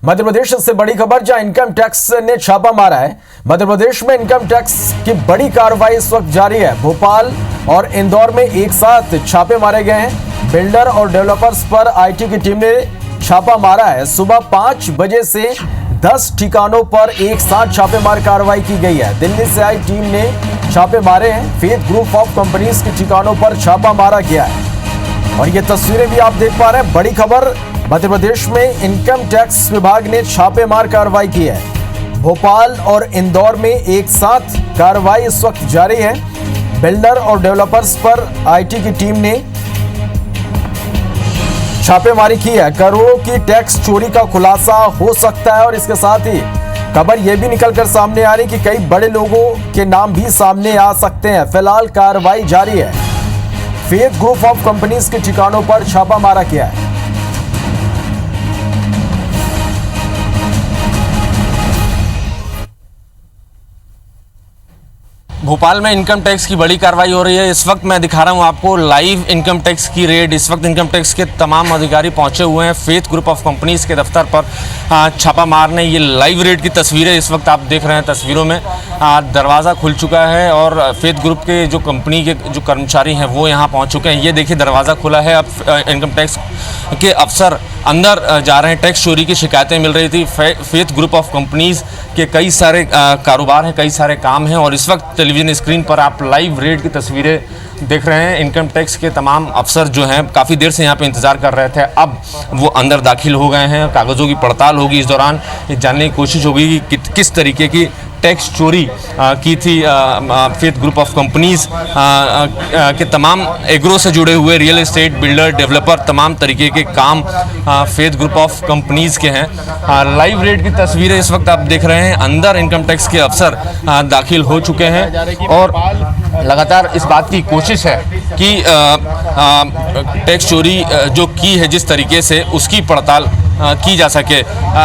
मध्य प्रदेश से बड़ी खबर, जहां इनकम टैक्स ने छापा मारा है। मध्य प्रदेश में इनकम टैक्स की बड़ी कार्रवाई इस वक्त जारी है। भोपाल और इंदौर में एक साथ छापे मारे गए हैं। बिल्डर और डेवलपर्स पर आईटी की टीम ने छापा मारा है। सुबह 5 बजे से 10 ठिकानों पर एक साथ छापेमार कार्रवाई की गई है। दिल्ली से आई टीम ने छापे मारे हैं। फेथ ग्रुप ऑफ कंपनीज के ठिकानों पर छापा मारा गया है और ये तस्वीरें भी आप देख पा रहे हैं। बड़ी खबर, मध्य प्रदेश में इनकम टैक्स विभाग ने छापेमार कार्रवाई की है। भोपाल और इंदौर में एक साथ कार्रवाई इस वक्त जारी है। बिल्डर और डेवलपर्स पर आईटी की टीम ने छापेमारी की है। करोड़ों की टैक्स चोरी का खुलासा हो सकता है और इसके साथ ही खबर यह भी निकलकर सामने आ रही कि कई बड़े लोगों के नाम भी सामने आ सकते हैं। फिलहाल कार्रवाई जारी है। फेथ ग्रुप ऑफ कंपनीज के ठिकानों पर छापा मारा गया है। भोपाल में इनकम टैक्स की बड़ी कार्रवाई हो रही है। इस वक्त मैं दिखा रहा हूं आपको लाइव इनकम टैक्स की रेड। इस वक्त इनकम टैक्स के तमाम अधिकारी पहुंचे हुए हैं फेथ ग्रुप ऑफ कंपनीज के दफ्तर पर छापा मारने। ये लाइव रेड की तस्वीरें इस वक्त आप देख रहे हैं। तस्वीरों में दरवाज़ा खुल चुका है और फेथ ग्रुप के जो कंपनी के जो कर्मचारी हैं वो यहाँ पहुँच चुके हैं। ये देखिए दरवाज़ा खुला है। अब इनकम टैक्स के अफसर अंदर जा रहे हैं। टैक्स चोरी की शिकायतें मिल रही थी। फेथ ग्रुप ऑफ कंपनीज के कई सारे कारोबार हैं, कई सारे काम हैं और इस वक्त टेलीविजन स्क्रीन पर आप लाइव रेड की तस्वीरें देख रहे हैं। इनकम टैक्स के तमाम अफसर जो हैं काफ़ी देर से यहाँ पे इंतज़ार कर रहे थे। अब वो अंदर दाखिल हो गए हैं। कागज़ों की पड़ताल होगी। इस दौरान ये जानने की कोशिश होगी कि किस तरीके की टैक्स चोरी की थी। फेथ ग्रुप ऑफ कंपनीज के तमाम एग्रो से जुड़े हुए रियल एस्टेट, बिल्डर, डेवलपर, तमाम तरीके के काम फेथ ग्रुप ऑफ कंपनीज के हैं। लाइव रेड की तस्वीरें इस वक्त आप देख रहे हैं। अंदर इनकम टैक्स के अफसर दाखिल हो चुके हैं और लगातार इस बात की कोशिश है कि टैक्स चोरी जो की है जिस तरीके से उसकी पड़ताल की जा सके।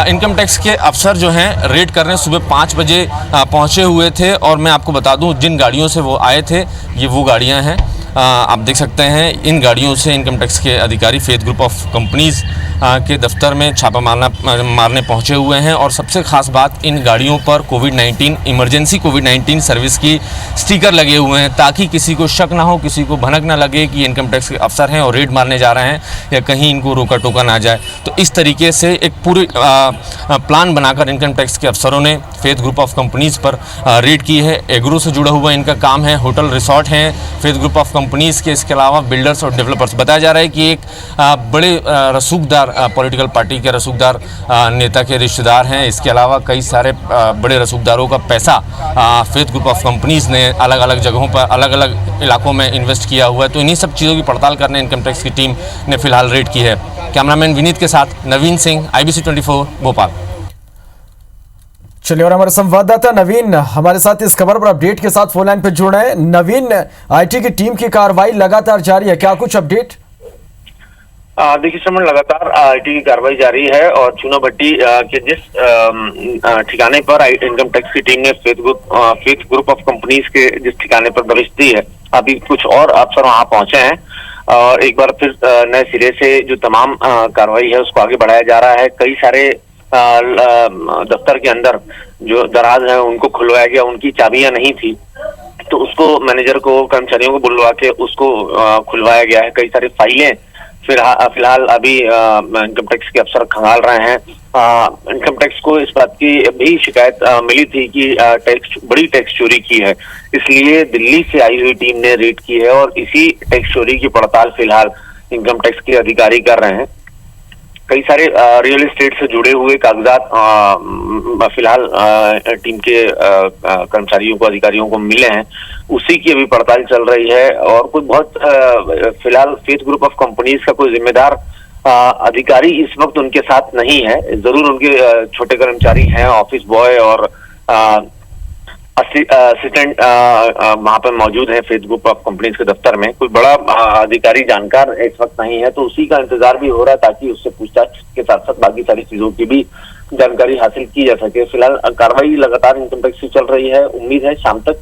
इनकम टैक्स के अफसर जो हैं रेड करने सुबह 5 बजे पहुंचे हुए थे और मैं आपको बता दूं जिन गाड़ियों से वो आए थे ये वो गाड़ियां हैं। आप देख सकते हैं इन गाड़ियों से इनकम टैक्स के अधिकारी फेथ ग्रुप ऑफ कंपनीज के दफ्तर में छापा मारने पहुंचे हुए हैं और सबसे खास बात इन गाड़ियों पर कोविड-19 इमरजेंसी कोविड-19 सर्विस की स्टिकर लगे हुए हैं ताकि किसी को शक ना हो, किसी को भनक ना लगे कि इनकम टैक्स के अफसर हैं और रेड मारने जा रहे हैं या कहीं इनको रोका टोका ना जाए। तो इस तरीके से एक पूरी प्लान बनाकर इनकम टैक्स के अफसरों ने फेथ ग्रुप ऑफ कंपनीज पर रेड की है। एग्रो से जुड़ा हुआ इनका काम है। होटल रिसोर्ट हैं फेथ ग्रुप ऑफ कंपनीज के। इसके अलावा बिल्डर्स और डेवलपर्स। बताया जा रहा है कि एक बड़े रसूखदार पॉलिटिकल पार्टी के रसूखदार नेता के रिश्तेदार हैं। इसके अलावा कई सारे बड़े रसूखदारों का पैसा फेथ ग्रुप ऑफ कंपनीज ने अलग अलग जगहों पर, अलग अलग इलाकों में इन्वेस्ट किया हुआ है। तो इन्हीं सब चीज़ों की पड़ताल करने इनकम टैक्स की टीम ने फिलहाल रेड की है। कैमरामैन विनीत के साथ नवीन सिंह, IBC 24 भोपाल। चलिए और हमारे संवाददाता नवीन हमारे साथ इस खबर पर अपडेट के साथ फोन लाइन पर जुड़ रहे हैं। नवीन, आईटी की टीम की कार्रवाई लगातार जारी है, क्या कुछ अपडेट? देखिए श्रवण, लगातार आईटी की कार्रवाई जारी है और चूना भट्टी के जिस ठिकाने पर इनकम टैक्स की टीम ने फेथ ग्रुप ऑफ कंपनीज के जिस ठिकाने पर दबिश दी है, अभी कुछ और अफसर वहां पहुंचे हैं और एक बार फिर नए सिरे से जो तमाम कार्रवाई है उसको आगे बढ़ाया जा रहा है। कई सारे दफ्तर के अंदर जो दराज है उनको खुलवाया गया, उनकी चाबियां नहीं थी तो उसको मैनेजर को, कर्मचारियों को बुलवा के उसको खुलवाया गया है। कई सारी फाइलें फिलहाल अभी इनकम टैक्स के अफसर खंगाल रहे हैं। इनकम टैक्स को इस बात की भी शिकायत मिली थी कि बड़ी टैक्स चोरी की है, इसलिए दिल्ली से आई हुई टीम ने रेड की है और इसी टैक्स चोरी की पड़ताल फिलहाल इनकम टैक्स के अधिकारी कर रहे हैं। कई सारे रियल एस्टेट से जुड़े हुए कागजात फिलहाल टीम के कर्मचारियों को, अधिकारियों को मिले हैं, उसी की अभी पड़ताल चल रही है और कोई बहुत फिलहाल फेथ ग्रुप ऑफ कंपनीज का कोई जिम्मेदार अधिकारी इस वक्त उनके साथ नहीं है। जरूर उनके छोटे कर्मचारी हैं, ऑफिस बॉय और असिस्टेंट वहां पर मौजूद है फेथ ग्रुप ऑफ कंपनीज के दफ्तर में। कोई बड़ा अधिकारी जानकार इस वक्त नहीं है तो उसी का इंतजार भी हो रहा है ताकि उससे पूछताछ के साथ साथ बाकी सारी चीजों की भी जानकारी हासिल की जा सके। फिलहाल कार्रवाई लगातार इनकम टैक्स की चल रही है। उम्मीद है शाम तक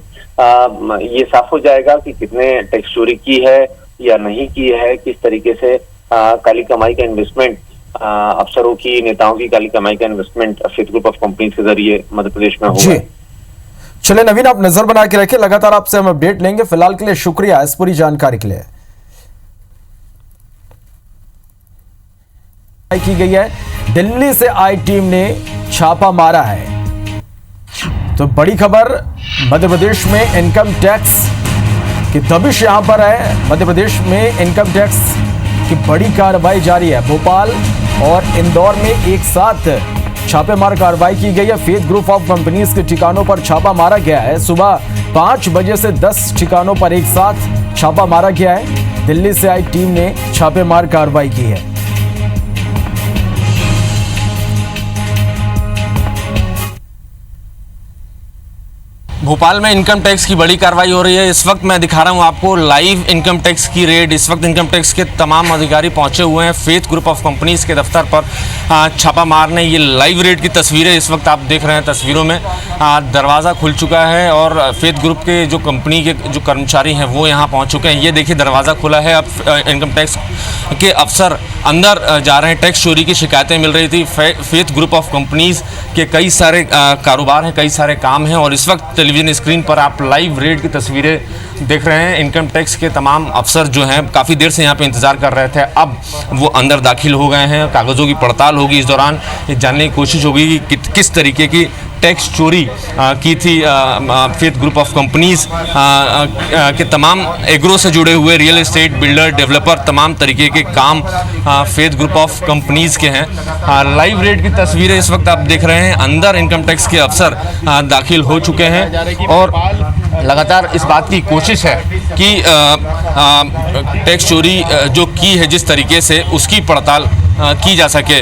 ये साफ हो जाएगा कि कितने टैक्स चोरी की है या नहीं की है, किस तरीके से काली कमाई का इन्वेस्टमेंट अफसरों की, नेताओं की काली कमाई का investment faith group of companies के जरिए मध्य प्रदेश में हुआ है। चले नवीन, आप नजर बना के रखें, लगातार आपसे हम अपडेट लेंगे। फिलहाल के लिए शुक्रिया इस पूरी जानकारी के लिए। की गई है, दिल्ली से आई टीम ने छापा मारा है। तो बड़ी खबर, मध्य प्रदेश में इनकम टैक्स की दबिश यहां पर है। मध्य प्रदेश में इनकम टैक्स की बड़ी कार्रवाई जारी है। भोपाल और इंदौर में एक साथ छापेमार कार्रवाई की गई है। फेथ ग्रुप ऑफ कंपनीज के ठिकानों पर छापा मारा गया है। सुबह 5 बजे से 10 ठिकानों पर एक साथ छापा मारा गया है। दिल्ली से आई टीम ने छापेमार कार्रवाई की है। भोपाल में इनकम टैक्स की बड़ी कार्रवाई हो रही है। इस वक्त मैं दिखा रहा हूं आपको लाइव इनकम टैक्स की रेड। इस वक्त इनकम टैक्स के तमाम अधिकारी पहुंचे हुए हैं फेथ ग्रुप ऑफ कंपनीज के दफ्तर पर छापा मारने। ये लाइव रेड की तस्वीरें इस वक्त आप देख रहे हैं। तस्वीरों में दरवाज़ा खुल चुका है और फेथ ग्रुप के जो कंपनी के जो कर्मचारी हैं वो यहाँ पहुँच चुके हैं। ये देखिए दरवाज़ा खुला है। अब इनकम टैक्स के अफसर अंदर जा रहे हैं। टैक्स चोरी की शिकायतें मिल रही थी। फेथ ग्रुप ऑफ कंपनीज के कई सारे कारोबार हैं, कई सारे काम हैं और इस वक्त टेलीविजन स्क्रीन पर आप लाइव रेड की तस्वीरें देख रहे हैं। इनकम टैक्स के तमाम अफसर जो हैं काफ़ी देर से यहाँ पे इंतज़ार कर रहे थे, अब वो अंदर दाखिल हो गए हैं। कागज़ों की पड़ताल होगी। इस दौरान ये जानने की कोशिश होगी कि किस तरीके की टैक्स चोरी की थी फेथ ग्रुप ऑफ कंपनीज के तमाम एग्रो से जुड़े हुए रियल एस्टेट, बिल्डर, डेवलपर, तमाम तरीके के काम फेथ ग्रुप ऑफ कंपनीज के हैं। लाइव रेड की तस्वीरें इस वक्त आप देख रहे हैं। अंदर इनकम टैक्स के अफसर दाखिल हो चुके हैं और लगातार इस बात की कोशिश है कि टैक्स चोरी जो की है जिस तरीके से उसकी पड़ताल की जा सके।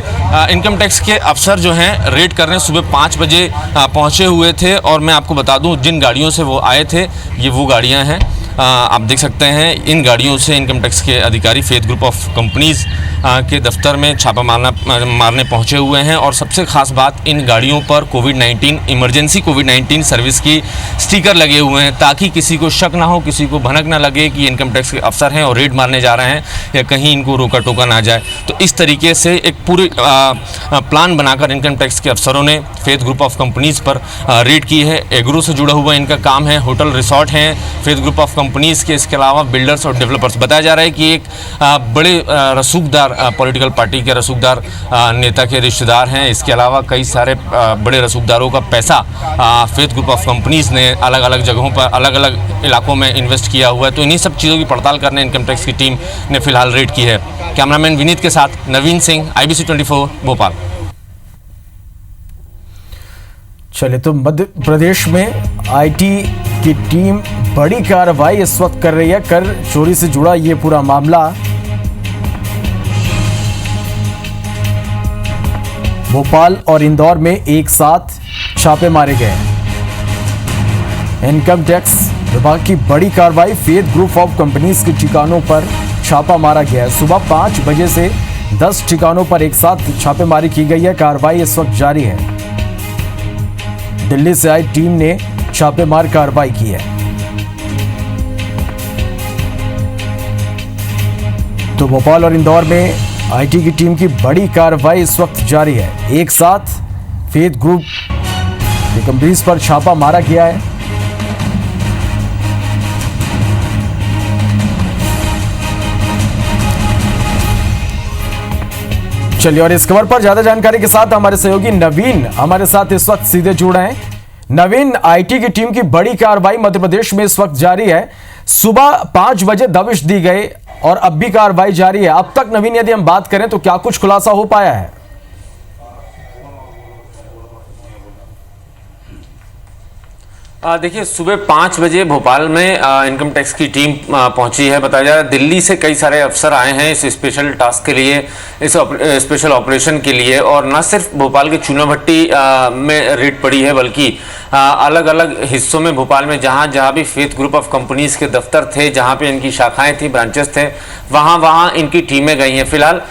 इनकम टैक्स के अफसर जो हैं रेड करने सुबह 5 बजे पहुंचे हुए थे और मैं आपको बता दूं जिन गाड़ियों से वो आए थे ये वो गाड़ियां हैं। आप देख सकते हैं इन गाड़ियों से इनकम टैक्स के अधिकारी फेथ ग्रुप ऑफ कंपनीज के दफ्तर में छापा मारने पहुंचे हुए हैं। और सबसे खास बात, इन गाड़ियों पर कोविड-19 इमरजेंसी कोविड-19 सर्विस की स्टिकर लगे हुए हैं ताकि किसी को शक ना हो, किसी को भनक ना लगे कि इनकम टैक्स के अफसर हैं और रेड मारने जा रहे हैं या कहीं इनको रोका टोका ना जाए। तो इस तरीके से एक पूरी प्लान बनाकर इनकम टैक्स के अफसरों ने फेथ ग्रुप ऑफ कंपनीज पर रेड की है। एग्रो से जुड़ा हुआ इनका काम है, होटल रिसोर्ट हैं फेथ ग्रुप ऑफ कंपनीज के। इसके अलावा बिल्डर्स और डेवलपर्स। बताया जा रहा है कि एक बड़े रसूखदार पॉलिटिकल पार्टी के रसूखदार नेता के रिश्तेदार हैं। इसके अलावा कई सारे बड़े रसूखदारों का पैसा फेथ ग्रुप ऑफ कंपनीज ने अलग अलग जगहों पर, अलग अलग इलाकों में इन्वेस्ट किया हुआ है। तो इन्हीं सब चीज़ों की पड़ताल करने इनकम टैक्स की टीम ने फिलहाल रेड की है। कैमरामैन विनीत के साथ नवीन सिंह, IBC 24 भोपाल। चलिए, तो मध्य प्रदेश में IT की टीम बड़ी कार्रवाई इस वक्त कर रही है। कर चोरी से जुड़ा ये पूरा मामला भोपाल और इंदौर में एक साथ छापे मारे गए। इनकम टैक्स विभाग की बड़ी कार्रवाई। फेथ ग्रुप ऑफ कंपनीज के ठिकानों पर छापा मारा गया है। सुबह 5 बजे से 10 ठिकानों पर एक साथ छापेमारी की गई है। कार्रवाई इस वक्त जारी है। दिल्ली से आई टीम ने छापेमार कार्रवाई की है। तो भोपाल और इंदौर में IT की टीम की बड़ी कार्रवाई इस वक्त जारी है। एक साथ फेथ ग्रुप की कंपनीज पर छापा मारा गया है। चलिए, और इस खबर पर ज्यादा जानकारी के साथ हमारे सहयोगी नवीन हमारे साथ इस वक्त सीधे जुड़ रहे हैं। नवीन, IT की टीम की बड़ी कार्रवाई मध्य प्रदेश में इस वक्त जारी है। सुबह 5 बजे दबिश दी गई और अब भी कार्रवाई जारी है। अब तक नवीन यदि हम बात करें तो क्या कुछ खुलासा हो पाया है? देखिए, सुबह 5 बजे भोपाल में इनकम टैक्स की टीम पहुंची है। बताया जा रहा है दिल्ली से कई सारे अफसर आए हैं इस स्पेशल टास्क के लिए, इस स्पेशल ऑपरेशन के लिए। और न सिर्फ भोपाल के चूना भट्टी में रेड पड़ी है बल्कि अलग अलग हिस्सों में भोपाल में जहां भी फेथ ग्रुप ऑफ कंपनीज के दफ्तर थे, जहां पे इनकी शाखाएं थी, ब्रांचेस थे, वहां इनकी टीमें गई हैं। फिलहाल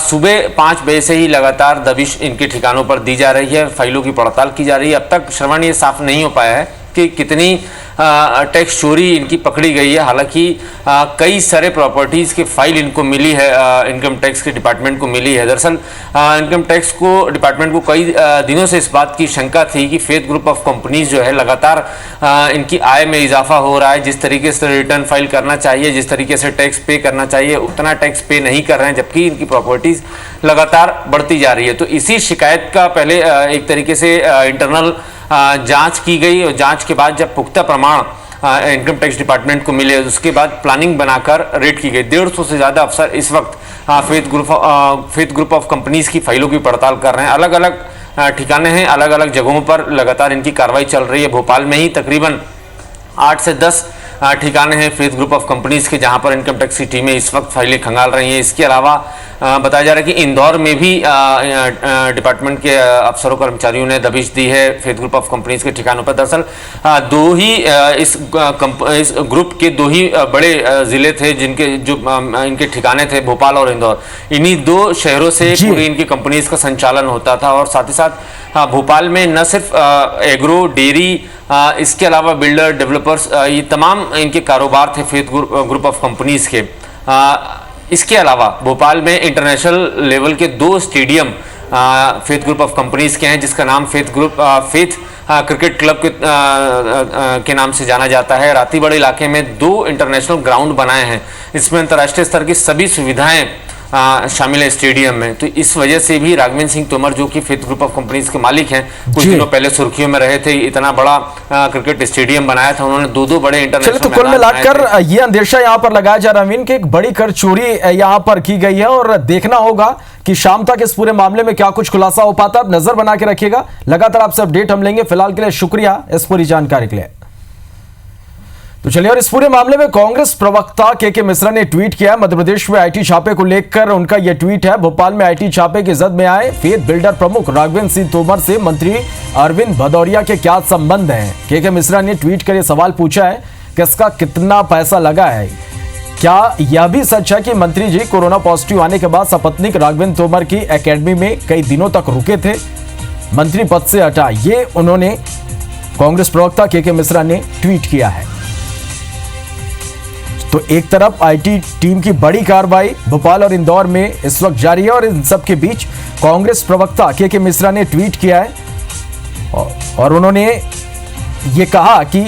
सुबह 5 बजे से ही लगातार दबिश इनके ठिकानों पर दी जा रही है। फाइलों की पड़ताल की जा रही है। अब तक श्रवण ये साफ नहीं हो पाया है कि कितनी टैक्स चोरी इनकी पकड़ी गई है। हालांकि कई सारे प्रॉपर्टीज़ की फाइल इनको मिली है, इनकम टैक्स के डिपार्टमेंट को मिली है। दरअसल इनकम टैक्स को डिपार्टमेंट को कई दिनों से इस बात की शंका थी कि फेथ ग्रुप ऑफ कंपनीज जो है लगातार इनकी आय में इजाफा हो रहा है। जिस तरीके से रिटर्न फाइल करना चाहिए, जिस तरीके से टैक्स पे करना चाहिए, उतना टैक्स पे नहीं कर रहे हैं, जबकि इनकी प्रॉपर्टीज लगातार बढ़ती जा रही है। तो इसी शिकायत का पहले एक तरीके से इंटरनल जांच की गई और जांच के बाद जब पुख्ता प्रमाण इनकम टैक्स डिपार्टमेंट को मिले, उसके बाद प्लानिंग बनाकर रेड की गई। 150 से ज़्यादा अफसर इस वक्त फेथ ग्रुप ऑफ कंपनीज की फाइलों की पड़ताल कर रहे हैं। अलग अलग ठिकाने हैं, अलग अलग जगहों पर लगातार इनकी कार्रवाई चल रही है। भोपाल में ही तकरीबन 8 से 10 ठिकाने हैं फेथ ग्रुप ऑफ कंपनीज के, जहां पर इनकम टैक्स की टीमें इस वक्त फाइलें खंगाल रही हैं। इसके अलावा बताया जा रहा है कि इंदौर में भी डिपार्टमेंट के अफसरों कर्मचारियों ने दबिश दी है फेथ ग्रुप ऑफ कंपनीज के ठिकानों पर। दरअसल दो ही इस ग्रुप के दो ही बड़े जिले थे जिनके जो इनके ठिकाने थे, भोपाल और इंदौर। इन्हीं दो शहरों से पूरी इनकी कंपनीज का संचालन होता था। और साथ ही साथ भोपाल में न सिर्फ एग्रो, डेयरी, इसके अलावा बिल्डर, डेवलपर्स, ये तमाम इनके कारोबार थे फेथ ग्रुप ऑफ कंपनीज के। इसके अलावा भोपाल में इंटरनेशनल लेवल के 2 stadium faith group of companies के हैं, जिसका नाम फेथ क्रिकेट क्लब के नाम से जाना जाता है। रातीबड़ इलाके में 2 इंटरनेशनल ग्राउंड बनाए हैं, इसमें अंतर्राष्ट्रीय स्तर की सभी सुविधाएं शामिल है स्टेडियम में। तो इस वजह से भी राघवेंद्र सिंह तोमर, जो कि फेथ ग्रुप ऑफ कंपनीज के मालिक हैं, कुछ दिनों पहले सुर्खियों में रहे थे। इतना बड़ा क्रिकेट स्टेडियम बनाया था उन्होंने, 2 बड़े इंटरनेशनल। तो कुल मिलाकर ये अंदेशा यहाँ पर लगाया जा रहा है कि एक बड़ी कर चोरी यहाँ पर की गई है और देखना होगा कि शाम तक इस पूरे मामले में क्या कुछ खुलासा हो पाता है। नजर बना के रखिएगा, लगातार आपसे अपडेट हम लेंगे। फिलहाल के लिए शुक्रिया इस पूरी जानकारी के लिए। तो चलिए, और इस पूरे मामले में कांग्रेस प्रवक्ता के मिश्रा ने ट्वीट किया है। मध्य प्रदेश में आईटी छापे को लेकर उनका यह ट्वीट है। भोपाल में आईटी छापे की जद में आए फेथ बिल्डर प्रमुख राघवेंद्र सिंह तोमर से मंत्री अरविंद भदौरिया के क्या संबंध हैं? के मिश्रा ने ट्वीट कर यह सवाल पूछा है कि इसका कितना पैसा लगा है। क्या यह भी सच है कि मंत्री जी कोरोना पॉजिटिव आने के बाद सपत्नीक राघवेंद्र तोमर की एकेडमी में कई दिनों तक रुके थे, मंत्री पद से हटा? ये उन्होंने कांग्रेस प्रवक्ता के मिश्रा ने ट्वीट किया है। तो एक तरफ आईटी टीम की बड़ी कार्रवाई भोपाल और इंदौर में इस वक्त जारी है और इन सब के बीच कांग्रेस प्रवक्ता के मिश्रा ने ट्वीट किया है और उन्होंने ये कहा कि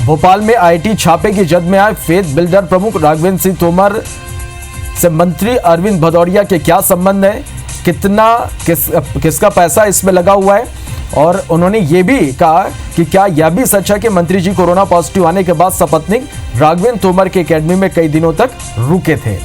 भोपाल में आईटी छापे की जद में आए फेथ बिल्डर प्रमुख राघवेंद्र सिंह तोमर से मंत्री अरविंद भदौरिया के क्या संबंध है, किसका पैसा इसमें लगा हुआ है। और उन्होंने ये भी कहा कि क्या यह भी सच है कि मंत्री जी कोरोना पॉजिटिव आने के बाद सपत्नीक राघवेंद्र तोमर की एकेडमी में कई दिनों तक रुके थे।